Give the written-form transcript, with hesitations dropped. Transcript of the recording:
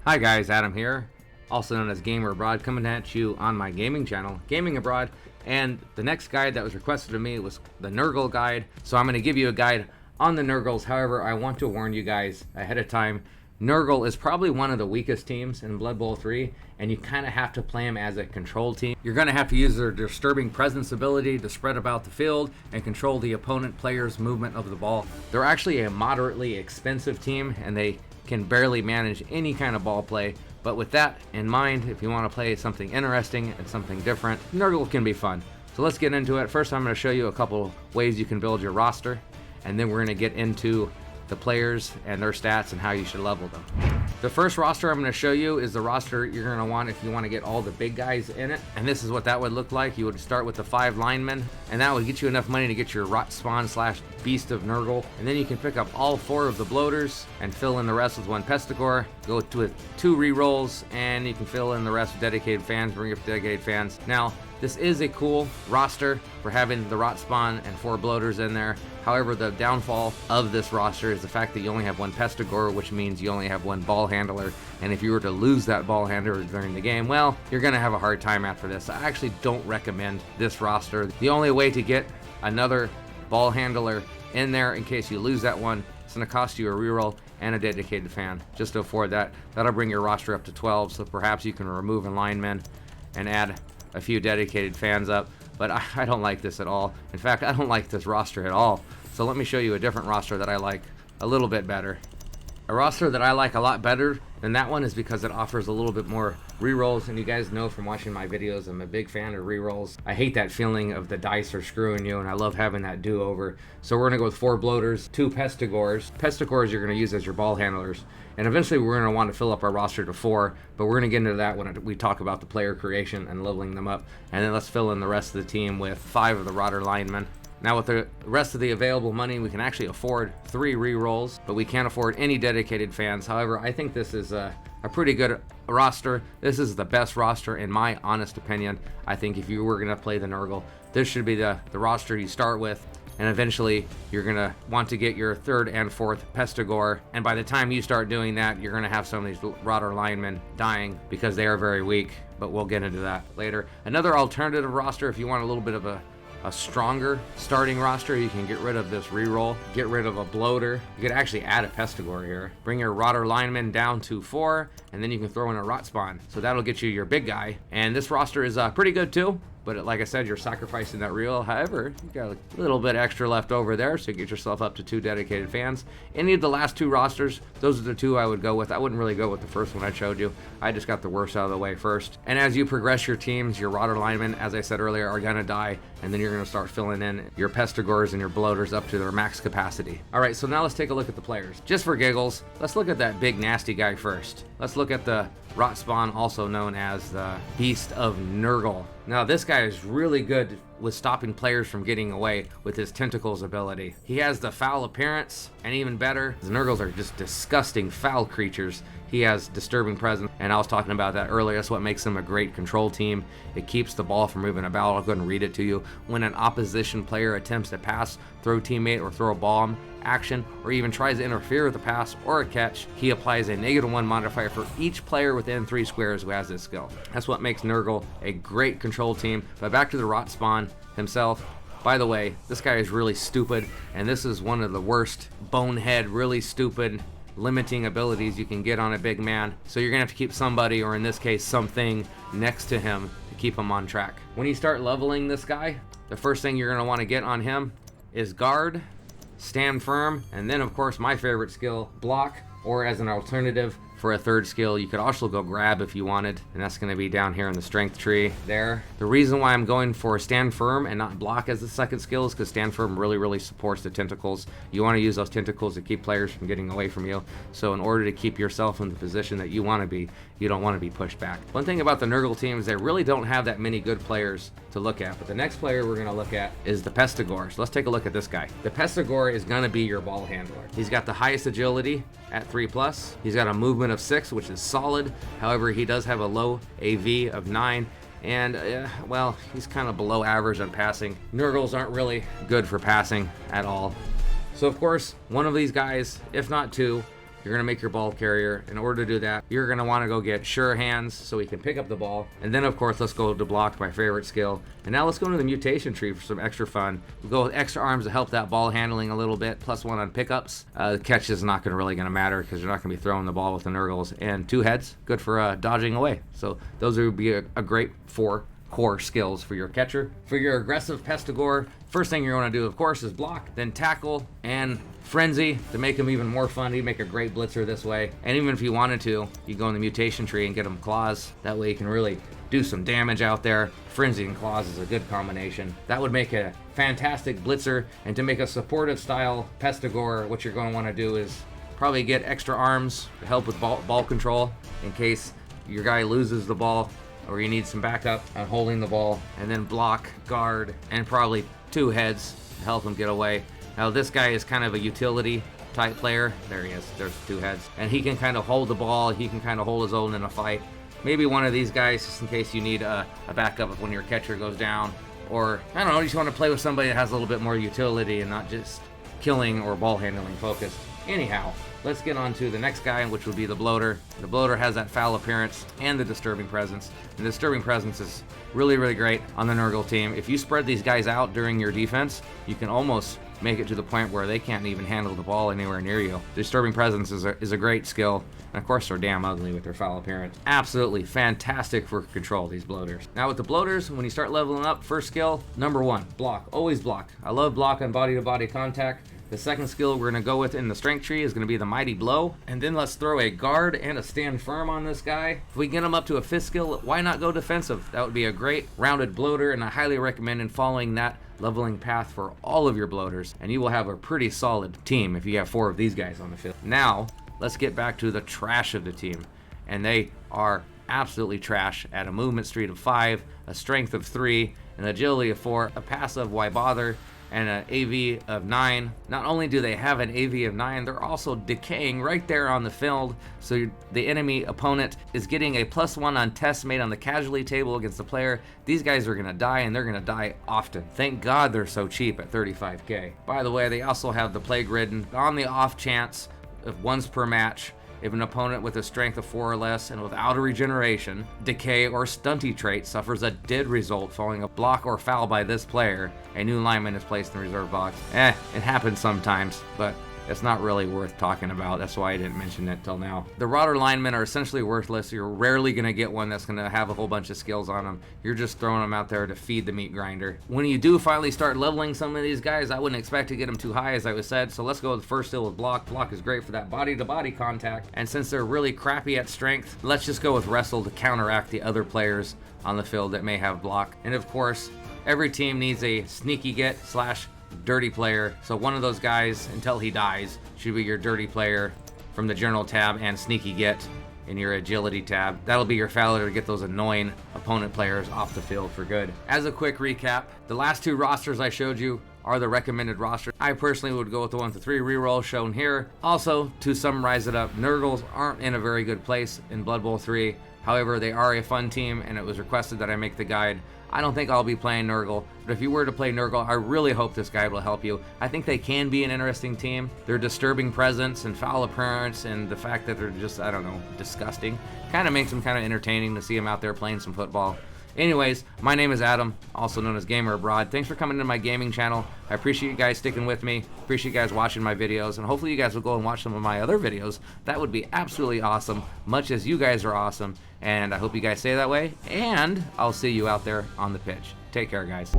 Hi guys, Adam here, also known as Gamer Abroad, coming at you on my gaming channel, Gaming Abroad. And the next guide that was requested of me was the Nurgle guide. So I'm going to give you a guide on the Nurgles. However, I want to warn you guys ahead of time, Nurgle is probably one of the weakest teams in Blood Bowl 3, and you kind of have to play them as a control team. You're going to have to use their disturbing presence ability to spread about the field and control the opponent player's movement of the ball. They're actually a moderately expensive team, and they can barely manage any kind of ball play. But with that in mind, if you want to play something interesting and something different, Nurgle can be fun. So let's get into it. First, I'm going to show you a couple ways you can build your roster, and then we're going to get into the players and their stats and how you should level them. The first roster I'm going to show you is the roster you're going to want if you want to get all the big guys in it. And this is what that would look like. You would start with the 5 linemen, and that would get you enough money to get your Rot Spawn / Beast of Nurgle. And then you can pick up all 4 of the bloaters and fill in the rest with 1 Pestigore. Go with 2 rerolls, and you can fill in the rest with dedicated fans, bring up dedicated fans. Now, this is a cool roster for having the Rot Spawn and 4 bloaters in there. However, the downfall of this roster is the fact that you only have 1 Pestigore, which means you only have 1 ball handler. And if you were to lose that ball handler during the game, well, you're going to have a hard time after this. I actually don't recommend this roster. The only way to get another ball handler in there in case you lose that one, it's going to cost you a reroll and a dedicated fan. Just to afford that, that'll bring your roster up to 12, so perhaps you can remove a lineman and add a few dedicated fans up. But I don't like this at all. In fact, I don't like this roster at all. So let me show you a different roster that I like a little bit better. A roster that I like a lot better than that one is because it offers a little bit more rerolls, and you guys know from watching my videos, I'm a big fan of rerolls. I hate that feeling of the dice are screwing you, and I love having that do-over. So we're gonna go with 4 bloaters, 2 Pestigores. Pestigores you're gonna use as your ball handlers, and eventually we're gonna want to fill up our roster to 4, but we're gonna get into that when we talk about the player creation and leveling them up. And then let's fill in the rest of the team with 5 of the Rotter linemen. Now with the rest of the available money, we can actually afford 3 rerolls, but we can't afford any dedicated fans. However, I think this is a pretty good roster. This is the best roster in my honest opinion. I think if you were going to play the Nurgle, this should be the roster you start with. And eventually, you're going to want to get your 3rd and 4th Pestigore. And by the time you start doing that, you're going to have some of these Rotter linemen dying because they are very weak. But we'll get into that later. Another alternative roster, if you want a little bit of a stronger starting roster, you can get rid of this reroll, get rid of a bloater. You could actually add a Pestigore here. Bring your Rotter lineman down to 4, and then you can throw in a Rot Spawn. So that'll get you your big guy. And this roster is pretty good too. But like I said, you're sacrificing that reroll. However, you got a little bit extra left over there, so you get yourself up to 2 dedicated fans. Any of the last 2 rosters, those are the 2 I would go with. I wouldn't really go with the first one I showed you. I just got the worst out of the way first. And as you progress your teams, your Rotter linemen, as I said earlier, are gonna die, and then you're gonna start filling in your Pestigores and your bloaters up to their max capacity. All right, so now let's take a look at the players. Just for giggles, let's look at that big nasty guy first. Let's look at the Rot Spawn, also known as the Beast of Nurgle. Now this guy is really good with stopping players from getting away with his tentacles ability. He has the foul appearance, and even better, the Nurgles are just disgusting foul creatures. He has disturbing presence, and I was talking about that earlier. That's what makes him a great control team. It keeps the ball from moving about. I'll go ahead and read it to you. When an opposition player attempts to pass, throw teammate, or throw a bomb action, or even tries to interfere with a pass or a catch, he applies a -1 modifier for each player within 3 squares who has this skill. That's what makes Nurgle a great control team. But back to the Rot Spawn himself. By the way, this guy is really stupid, and this is one of the worst bonehead, really stupid limiting abilities you can get on a big man. So you're gonna have to keep somebody, or in this case something, next to him to keep him on track. When you start leveling this guy, the first thing you're gonna want to get on him is guard, stand firm, and then of course my favorite skill, block, or as an alternative for a 3rd skill, you could also go grab if you wanted, and that's going to be down here in the strength tree there. The reason why I'm going for stand firm and not block as the 2nd skill is because stand firm really supports the tentacles. You want to use those tentacles to keep players from getting away from you. So in order to keep yourself in the position that you want to be, you don't want to be pushed back. One thing about the Nurgle team is they really don't have that many good players to look at, but the next player we're going to look at is the Pestigore. So let's take a look at this guy. The Pestigore is going to be your ball handler. He's got the highest agility at 3+. He's got a movement of 6, which is solid. However, he does have a low AV of 9, and well, he's kind of below average on passing. Nurgles aren't really good for passing at all. So of course, one of these guys, if not 2, you're going to make your ball carrier. In order to do that, you're going to want to go get sure hands so he can pick up the ball. And then, of course, let's go to block, my favorite skill. And now let's go into the mutation tree for some extra fun. We'll go with extra arms to help that ball handling a little bit, +1 on pickups. The catch is not really going to matter because you're not going to be throwing the ball with the Nurgles. And 2 heads, good for dodging away. So those would be a great 4 core skills for your catcher. For your aggressive Pestigore, first thing you're going to do, of course, is block, then tackle, and frenzy to make him even more fun. He'd make a great blitzer this way. And even if you wanted to, you go in the mutation tree and get him claws. That way you can really do some damage out there. Frenzy and claws is a good combination. That would make a fantastic blitzer. And to make a supportive style Pestigore, what you're going to want to do is probably get extra arms to help with ball control in case your guy loses the ball or you need some backup on holding the ball, and then block, guard, and probably 2 heads to help him get away. Now this guy is kind of a utility type player. There he is, there's 2 heads. And he can kind of hold the ball, he can kind of hold his own in a fight. Maybe one of these guys just in case you need a backup when your catcher goes down. Or, I don't know, you just want to play with somebody that has a little bit more utility and not just killing or ball handling focus. Anyhow, let's get on to the next guy, which would be the bloater. The bloater has that foul appearance and the disturbing presence. The disturbing presence is really, really great on the Nurgle team. If you spread these guys out during your defense, you can almost make it to the point where they can't even handle the ball anywhere near you. Disturbing presence is a great skill. And of course, they're damn ugly with their foul appearance. Absolutely fantastic for control, these bloaters. Now with the bloaters, when you start leveling up, first skill, number 1, block. Always block. I love block on body-to-body contact. The second skill we're going to go with in the strength tree is going to be the mighty blow. And then let's throw a guard and a stand firm on this guy. If we get him up to a 5th skill, why not go defensive? That would be a great rounded bloater, and I highly recommend following that leveling path for all of your bloaters, and you will have a pretty solid team if you have 4 of these guys on the field. Now let's get back to the trash of the team, and they are absolutely trash at a movement speed of 5, a strength of 3, an agility of 4, a passive why bother, and an AV of 9. Not only do they have an AV of 9, they're also decaying right there on the field, so the enemy opponent is getting a +1 on tests made on the casualty table against the player. These guys are gonna die, and they're gonna die often. Thank God they're so cheap at 35k. By the way, they also have the plague ridden on the off chance of once per match. If an opponent with a strength of 4 or less and without a regeneration, decay, or stunty trait suffers a dead result following a block or foul by this player, a new lineman is placed in the reserve box. It happens sometimes, but it's not really worth talking about. That's why I didn't mention it till now. The Rotter linemen are essentially worthless. You're rarely going to get one that's going to have a whole bunch of skills on them. You're just throwing them out there to feed the meat grinder. When you do finally start leveling some of these guys, I wouldn't expect to get them too high, as I was said. So let's go with the first skill with block. Block is great for that body-to-body contact. And since they're really crappy at strength, let's just go with wrestle to counteract the other players on the field that may have block. And of course, every team needs a sneaky get / dirty player, so one of those guys until he dies should be your dirty player from the general tab, and sneaky get in your agility tab. That'll be your fouler to get those annoying opponent players off the field for good. As a quick recap, the last 2 rosters I showed you are the recommended rosters. I personally would go with the 1 to 3 reroll shown here. Also, to summarize it up, Nurgles aren't in a very good place in Blood Bowl 3. However, they are a fun team, and it was requested that I make the guide. I don't think I'll be playing Nurgle, but if you were to play Nurgle, I really hope this guide will help you. I think they can be an interesting team. Their disturbing presence and foul appearance and the fact that they're just, I don't know, disgusting, kind of makes them kind of entertaining to see them out there playing some football. Anyways, my name is Adam, also known as Gamer Abroad. Thanks for coming to my gaming channel. I appreciate you guys sticking with me. Appreciate you guys watching my videos, and hopefully you guys will go and watch some of my other videos. That would be absolutely awesome, much as you guys are awesome. And I hope you guys stay that way, and I'll see you out there on the pitch. Take care, guys.